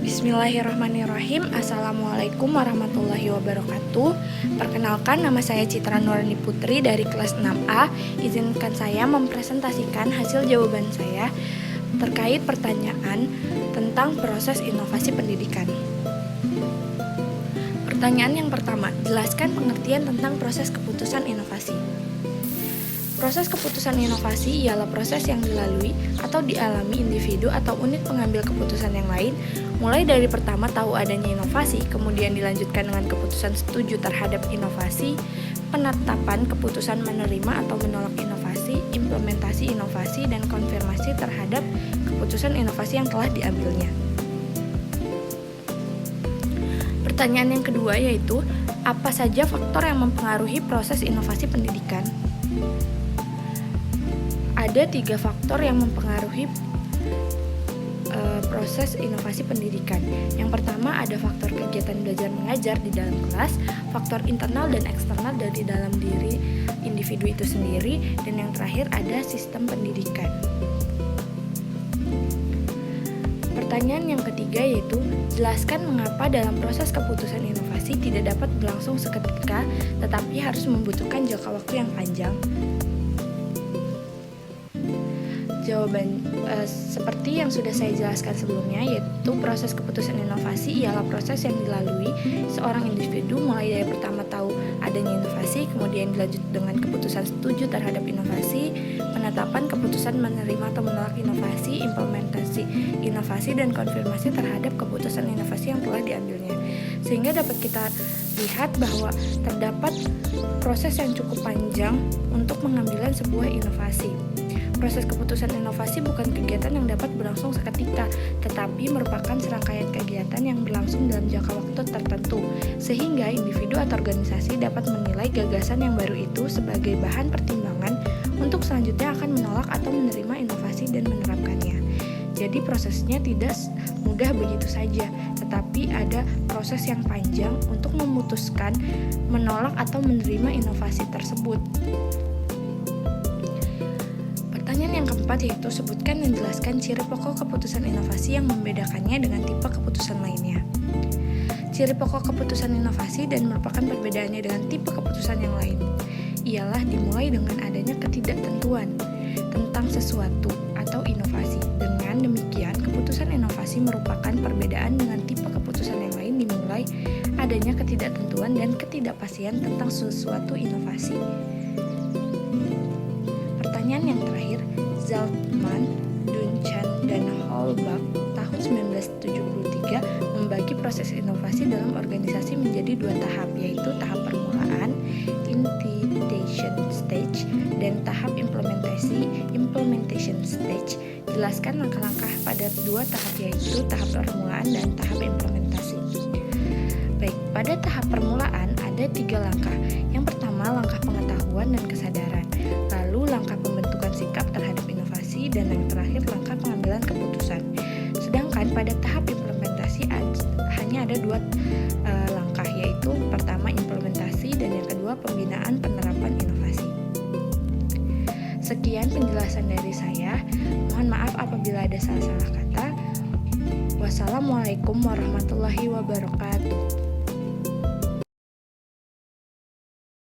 Bismillahirrahmanirrahim. Assalamualaikum warahmatullahi wabarakatuh. Perkenalkan, nama saya Citra Nurani Putri dari kelas 6A. Izinkan saya mempresentasikan hasil jawaban saya terkait pertanyaan tentang proses inovasi pendidikan. Pertanyaan yang pertama, jelaskan pengertian tentang proses keputusan inovasi. Proses keputusan inovasi ialah proses yang dilalui atau dialami individu atau unit pengambil keputusan yang lain, mulai dari pertama tahu adanya inovasi, kemudian dilanjutkan dengan keputusan setuju terhadap inovasi, penetapan keputusan menerima atau menolak inovasi, implementasi inovasi, dan konfirmasi terhadap keputusan inovasi yang telah diambilnya. Pertanyaan yang kedua yaitu, apa saja faktor yang mempengaruhi proses inovasi pendidikan? Ada 3 faktor yang mempengaruhi proses inovasi pendidikan. Yang pertama ada faktor kegiatan belajar mengajar di dalam kelas, faktor internal dan eksternal dari dalam diri individu itu sendiri, dan yang terakhir ada sistem pendidikan. Pertanyaan yang ketiga yaitu, jelaskan mengapa dalam proses keputusan inovasi tidak dapat berlangsung seketika, tetapi harus membutuhkan jangka waktu yang panjang. Jawaban seperti yang sudah saya jelaskan sebelumnya, yaitu proses keputusan inovasi ialah proses yang dilalui seorang individu mulai dari pertama tahu adanya inovasi, kemudian dilanjut dengan keputusan setuju terhadap inovasi, penetapan keputusan menerima atau menolak inovasi, implementasi inovasi, dan konfirmasi terhadap keputusan inovasi yang telah diambilnya. Sehingga dapat kita lihat bahwa terdapat proses yang cukup panjang untuk pengambilan sebuah inovasi. Proses keputusan inovasi bukan kegiatan yang dapat berlangsung seketika, tetapi merupakan serangkaian kegiatan yang berlangsung dalam jangka waktu tertentu, sehingga individu atau organisasi dapat menilai gagasan yang baru itu sebagai bahan pertimbangan untuk selanjutnya akan menolak atau menerima inovasi dan menerapkannya. Jadi prosesnya tidak mudah begitu saja, tetapi ada proses yang panjang untuk memutuskan, menolak atau menerima inovasi tersebut. Pertanyaan yang keempat yaitu, sebutkan dan jelaskan ciri pokok keputusan inovasi yang membedakannya dengan tipe keputusan lainnya. Ciri pokok keputusan inovasi dan merupakan perbedaannya dengan tipe keputusan yang lain ialah dimulai dengan adanya ketidaktentuan tentang sesuatu atau inovasi. Dengan demikian, keputusan inovasi merupakan perbedaan dengan tipe keputusan yang lain dimulai adanya ketidaktentuan dan ketidakpastian tentang sesuatu inovasi. Pertanyaan yang terakhir, Zalcman, Dunchan, dan Holbach tahun 1973 membagi proses inovasi dalam organisasi menjadi 2 tahap, yaitu tahap permulaan, initiation stage, dan tahap implementation stage. Jelaskan langkah-langkah pada 2 tahap, yaitu tahap permulaan dan tahap implementasi. Baik, pada tahap permulaan ada 3 langkah. Yang pertama, langkah pengetahuan dan kesadaran. Lalu langkah pembentukan sikap terhadap inovasi, dan yang terakhir langkah pengambilan keputusan. Sedangkan pada tahap implementasi hanya ada 2 langkah, yaitu pertama implementasi dan yang kedua pembinaan penerapan inovasi. Sekian penjelasan dari saya. Mohon maaf apabila ada salah-salah kata. Wassalamualaikum warahmatullahi wabarakatuh.